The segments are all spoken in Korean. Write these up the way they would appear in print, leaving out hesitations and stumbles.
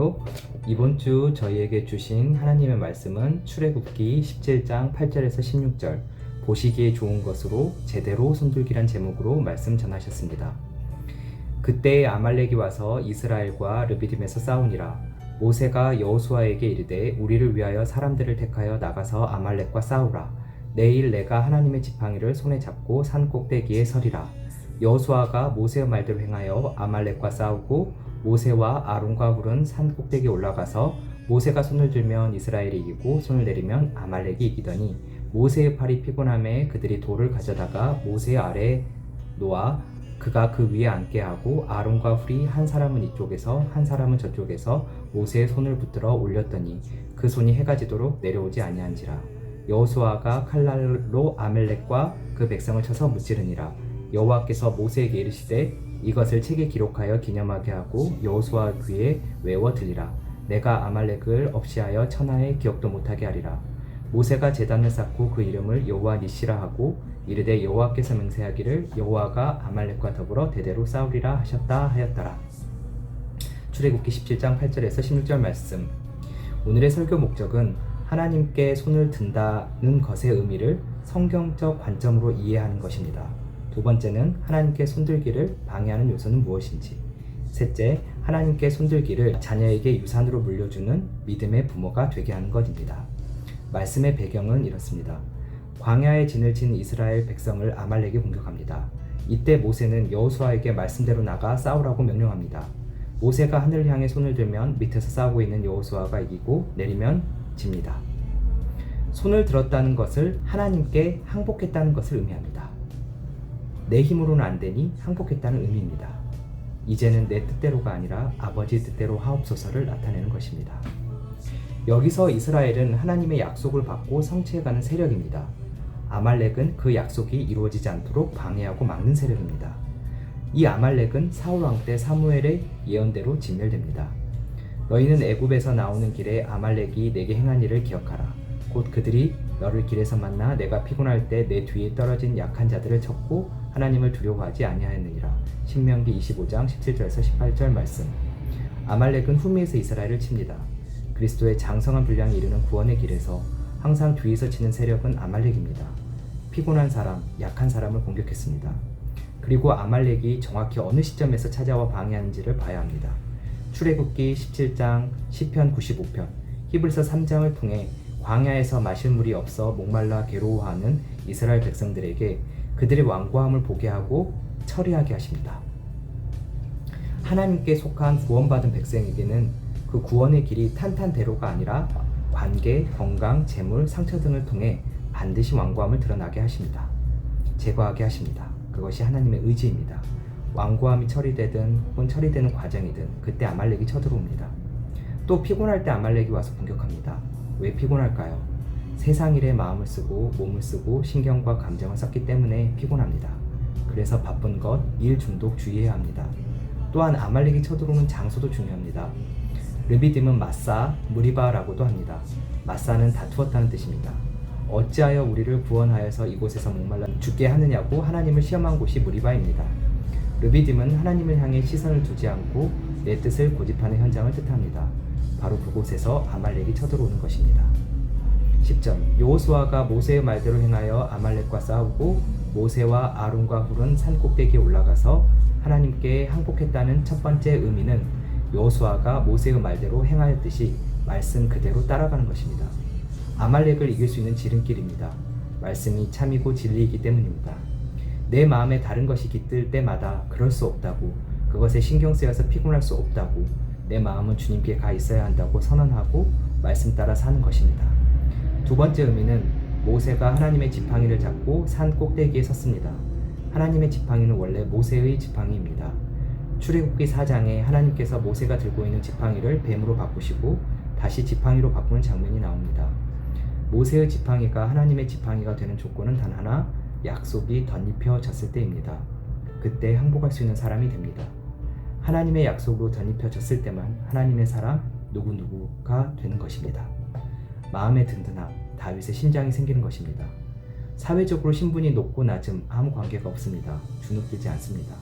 안녕하세요. 이번 주 저희에게 주신 하나님의 말씀은 출애굽기 17장 8절에서 16절 보시기에 좋은 것으로 제대로 손들기란 제목으로 말씀 전하셨습니다. 그때 아말렉이 와서 이스라엘과 르비딤에서 싸우니라. 모세가 여호수아에게 이르되 우리를 위하여 사람들을 택하여 나가서 아말렉과 싸우라. 내일 내가 하나님의 지팡이를 손에 잡고 산 꼭대기에 서리라. 여호수아가 모세의 말대로 행하여 아말렉과 싸우고 모세와 아론과 훌은 산 꼭대기에 올라가서 모세가 손을 들면 이스라엘이 이기고 손을 내리면 아말렉이 이기더니 모세의 팔이 피곤함에 그들이 돌을 가져다가 모세 아래에 놓아 그가 그 위에 앉게 하고 아론과 훌이 한 사람은 이쪽에서 한 사람은 저쪽에서 모세의 손을 붙들어 올렸더니 그 손이 해가 지도록 내려오지 아니한지라. 여호수아가 칼날로 아말렉과 그 백성을 쳐서 무찌르니라. 여호와께서 모세에게 이르시되 이것을 책에 기록하여 기념하게 하고 여호수아 귀에 외워 들리라. 내가 아말렉을 없이하여 천하에 기억도 못하게 하리라. 모세가 제단을 쌓고 그 이름을 여호와 니시라 하고 이르되 여호와께서 맹세하기를 여호와가 아말렉과 더불어 대대로 싸우리라 하셨다 하였더라. 출애굽기 17장 8절에서 16절 말씀. 오늘의 설교 목적은 하나님께 손을 든다는 것의 의미를 성경적 관점으로 이해하는 것입니다. 두 번째는 하나님께 손들기를 방해하는 요소는 무엇인지, 셋째, 하나님께 손들기를 자녀에게 유산으로 물려주는 믿음의 부모가 되게 하는 것입니다. 말씀의 배경은 이렇습니다. 광야에 진을 친 이스라엘 백성을 아말렉이 공격합니다. 이때 모세는 여호수아에게 말씀대로 나가 싸우라고 명령합니다. 모세가 하늘을 향해 손을 들면 밑에서 싸우고 있는 여호수아가 이기고 내리면 집니다. 손을 들었다는 것을 하나님께 항복했다는 것을 의미합니다. 내 힘으로는 안 되니 항복했다는 의미입니다. 이제는 내 뜻대로가 아니라 아버지 뜻대로 하옵소서를 나타내는 것입니다. 여기서 이스라엘은 하나님의 약속을 받고 성취해가는 세력입니다. 아말렉은 그 약속이 이루어지지 않도록 방해하고 막는 세력입니다. 이 아말렉은 사울 왕 때 사무엘의 예언대로 진멸됩니다. 너희는 애굽에서 나오는 길에 아말렉이 내게 행한 일을 기억하라. 곧 그들이 너를 길에서 만나 내가 피곤할 때 내 뒤에 떨어진 약한 자들을 쳤고 하나님을 두려워하지 아니하였느니라. 신명기 25장 17절에서 18절 말씀. 아말렉은 후미에서 이스라엘을 칩니다. 그리스도의 장성한 분량에 이르는 구원의 길에서 항상 뒤에서 치는 세력은 아말렉입니다. 피곤한 사람, 약한 사람을 공격했습니다. 그리고 아말렉이 정확히 어느 시점에서 찾아와 방해하는지를 봐야 합니다. 출애굽기 17장, 시편 95편, 히브리서 3장을 통해 광야에서 마실 물이 없어 목말라 괴로워하는 이스라엘 백성들에게 그들의 완고함을 보게 하고 처리하게 하십니다. 하나님께 속한 구원받은 백성에게는 그 구원의 길이 탄탄대로가 아니라 관계, 건강, 재물, 상처 등을 통해 반드시 완고함을 드러나게 하십니다. 제거하게 하십니다. 그것이 하나님의 의지입니다. 완고함이 처리되든 혹은 처리되는 과정이든 그때 아말렉이 쳐들어옵니다. 또 피곤할 때 아말렉이 와서 공격합니다. 왜 피곤할까요? 세상 일에 마음을 쓰고 몸을 쓰고 신경과 감정을 썼기 때문에 피곤합니다. 그래서 바쁜 것, 일 중독 주의해야 합니다. 또한 아말렉이 쳐들어오는 장소도 중요합니다. 르비딤은 마사, 무리바라고도 합니다. 마사는 다투었다는 뜻입니다. 어찌하여 우리를 구원하여서 이곳에서 목말라 죽게 하느냐고 하나님을 시험한 곳이 무리바입니다. 르비딤은 하나님을 향해 시선을 두지 않고 내 뜻을 고집하는 현장을 뜻합니다. 바로 그곳에서 아말렉이 쳐들어오는 것입니다. 10절. 여호수아가 모세의 말대로 행하여 아말렉과 싸우고 모세와 아론과 훌은 산 꼭대기에 올라가서 하나님께 항복했다는 첫 번째 의미는 여호수아가 모세의 말대로 행하였듯이 말씀 그대로 따라가는 것입니다. 아말렉을 이길 수 있는 지름길입니다. 말씀이 참이고 진리이기 때문입니다. 내 마음에 다른 것이 깃들 때마다 그럴 수 없다고, 그것에 신경 쓰여서 피곤할 수 없다고, 내 마음은 주님께 가 있어야 한다고 선언하고 말씀 따라 사는 것입니다. 두 번째 의미는 모세가 하나님의 지팡이를 잡고 산 꼭대기에 섰습니다. 하나님의 지팡이는 원래 모세의 지팡이입니다. 출애굽기 4장에 하나님께서 모세가 들고 있는 지팡이를 뱀으로 바꾸시고 다시 지팡이로 바꾸는 장면이 나옵니다. 모세의 지팡이가 하나님의 지팡이가 되는 조건은 단 하나, 약속이 덧입혀졌을 때입니다. 그때 항복할 수 있는 사람이 됩니다. 하나님의 약속으로 덧입혀졌을 때만 하나님의 사람 누구누구가 되는 것입니다. 마음의 든든함, 다윗의 심장이 생기는 것입니다. 사회적으로 신분이 높고 낮음 아무 관계가 없습니다. 주눅들지 않습니다.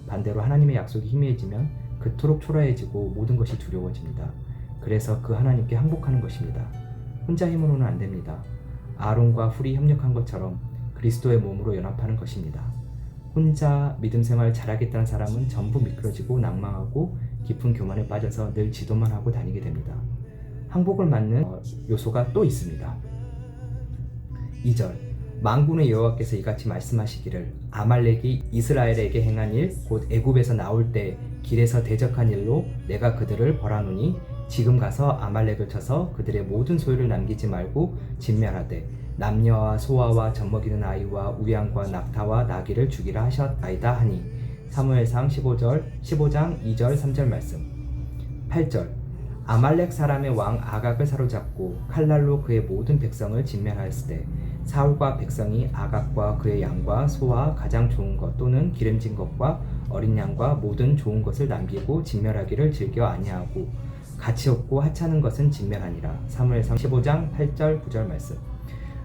반대로 하나님의 약속이 희미해지면 그토록 초라해지고 모든 것이 두려워집니다. 그래서 그 하나님께 항복하는 것입니다. 혼자 힘으로는 안 됩니다. 아론과 훌이 협력한 것처럼 그리스도의 몸으로 연합하는 것입니다. 혼자 믿음 생활 잘하겠다는 사람은 전부 미끄러지고 낭망하고 깊은 교만에 빠져서 늘 지도만 하고 다니게 됩니다. 항복을 막는 요소가 또 있습니다. 2절 만군의 여호와께서 이같이 말씀하시기를 아말렉이 이스라엘에게 행한 일 곧 애굽에서 나올 때 길에서 대적한 일로 내가 그들을 벌하노니 지금 가서 아말렉을 쳐서 그들의 모든 소유를 남기지 말고 진멸하되 남녀와 소아와 젖먹이는 아이와 우양과 낙타와 나귀를 죽이라 하셨나이다 하니 사무엘상 15장 2절 3절 말씀. 8절 아말렉 사람의 왕 아각을 사로잡고 칼날로 그의 모든 백성을 진멸하였을 때 사울과 백성이 아각과 그의 양과 소와 가장 좋은 것 또는 기름진 것과 어린 양과 모든 좋은 것을 남기고 진멸하기를 즐겨 아니하고 가치 없고 하찮은 것은 진멸하니라. 사무엘상 15장 8절 9절 말씀.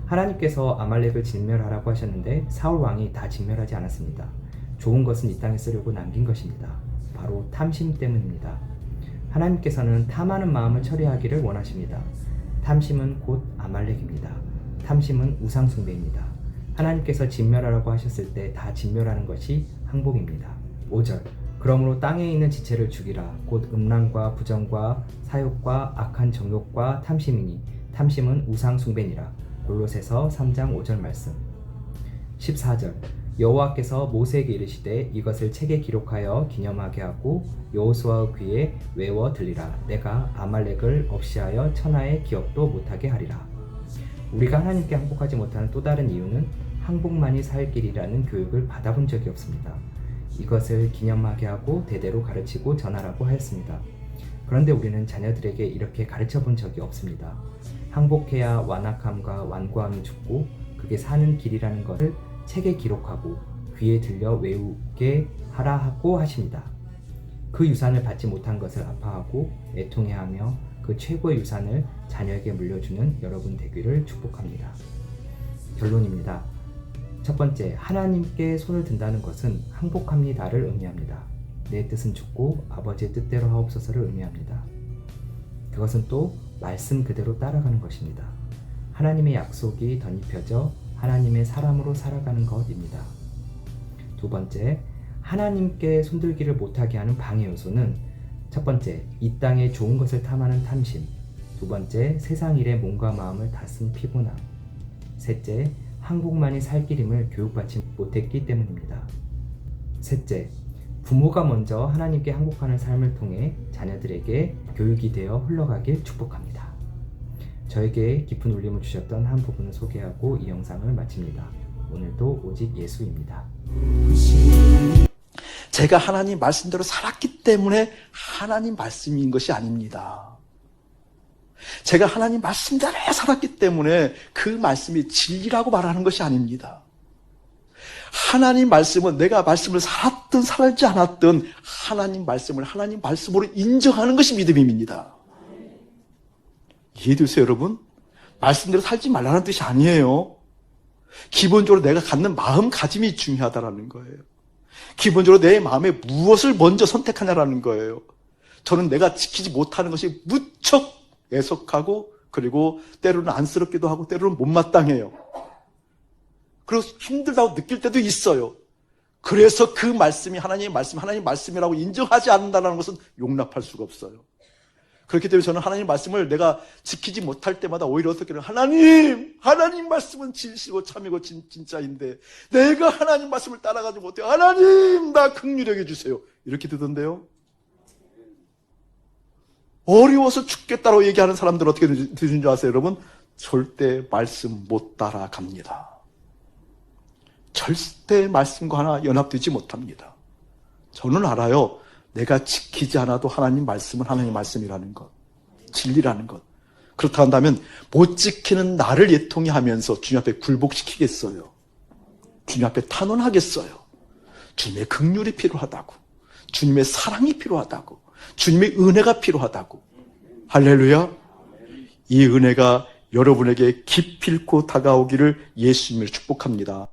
하나님께서 아말렉을 진멸하라고 하셨는데 사울 왕이 다 진멸하지 않았습니다. 좋은 것은 이 땅에 쓰려고 남긴 것입니다. 바로 탐심 때문입니다. 하나님께서는 탐하는 마음을 처리하기를 원하십니다. 탐심은 곧 아말렉입니다. 탐심은 우상숭배입니다. 하나님께서 진멸하라고 하셨을 때 다 진멸하는 것이 항복입니다. 5절 그러므로 땅에 있는 지체를 죽이라. 곧 음란과 부정과 사욕과 악한 정욕과 탐심이니 탐심은 우상숭배니라. 골로새서 3장 5절 말씀. 14절 여호와께서 모세에게 이르시되 이것을 책에 기록하여 기념하게 하고 여호수아의 귀에 외워 들리라. 내가 아말렉을 없이하여 천하의 기억도 못하게 하리라. 우리가 하나님께 항복하지 못하는 또 다른 이유는 항복만이 살 길이라는 교육을 받아본 적이 없습니다. 이것을 기념하게 하고 대대로 가르치고 전하라고 하였습니다. 그런데 우리는 자녀들에게 이렇게 가르쳐 본 적이 없습니다. 항복해야 완악함과 완고함이 죽고 그게 사는 길이라는 것을 책에 기록하고 귀에 들려 외우게 하라고 하십니다. 그 유산을 받지 못한 것을 아파하고 애통해하며 그 최고의 유산을 자녀에게 물려주는 여러분 되기를 축복합니다. 결론입니다. 첫 번째, 하나님께 손을 든다는 것은 항복합니다를 의미합니다. 내 뜻은 죽고 아버지의 뜻대로 하옵소서를 의미합니다. 그것은 또 말씀 그대로 따라가는 것입니다. 하나님의 약속이 덧입혀져 하나님의 사람으로 살아가는 것입니다. 두 번째, 하나님께 손들기를 못하게 하는 방해 요소는 첫 번째, 이 땅의 좋은 것을 탐하는 탐심. 두 번째, 세상 일에 몸과 마음을 다쓴 피곤함. 셋째, 항복만이 살 길임을 교육받지 못했기 때문입니다. 셋째, 부모가 먼저 하나님께 항복하는 삶을 통해 자녀들에게 교육이 되어 흘러가길 축복합니다. 저에게 깊은 울림을 주셨던 한 부분을 소개하고 이 영상을 마칩니다. 오늘도 오직 예수입니다. 제가 하나님 말씀대로 살았기 때문에 하나님 말씀인 것이 아닙니다. 제가 하나님 말씀대로 살았기 때문에 그 말씀이 진리라고 말하는 것이 아닙니다. 하나님 말씀은 내가 말씀을 살았든 살지 않았든 하나님 말씀을 하나님 말씀으로 인정하는 것이 믿음입니다. 이해되세요, 여러분? 말씀대로 살지 말라는 뜻이 아니에요. 기본적으로 내가 갖는 마음가짐이 중요하다는 거예요. 기본적으로 내 마음에 무엇을 먼저 선택하냐라는 거예요. 저는 내가 지키지 못하는 것이 무척 애석하고 그리고 때로는 안쓰럽기도 하고 때로는 못마땅해요. 그리고 힘들다고 느낄 때도 있어요. 그래서 그 말씀이 하나님의 말씀, 하나님의 말씀이라고 인정하지 않는다는 것은 용납할 수가 없어요. 그렇기 때문에 저는 하나님 말씀을 내가 지키지 못할 때마다 오히려 어떻게 해요? 하나님 말씀은 진실이고 참이고 진짜인데 내가 하나님 말씀을 따라가지 못해요. 하나님, 나 긍휼히 여겨주세요. 이렇게 되던데요. 어려워서 죽겠다고 얘기하는 사람들 어떻게 되는 줄 아세요, 여러분? 절대 말씀 못 따라갑니다. 절대 말씀과 하나 연합되지 못합니다. 저는 알아요. 내가 지키지 않아도 하나님 말씀은 하나님 말씀이라는 것, 진리라는 것. 그렇다 한다면 못 지키는 나를 예통해 하면서 주님 앞에 굴복시키겠어요? 주님 앞에 탄원하겠어요? 주님의 긍휼이 필요하다고, 주님의 사랑이 필요하다고, 주님의 은혜가 필요하다고. 할렐루야. 이 은혜가 여러분에게 기필코 다가오기를 예수님을 축복합니다.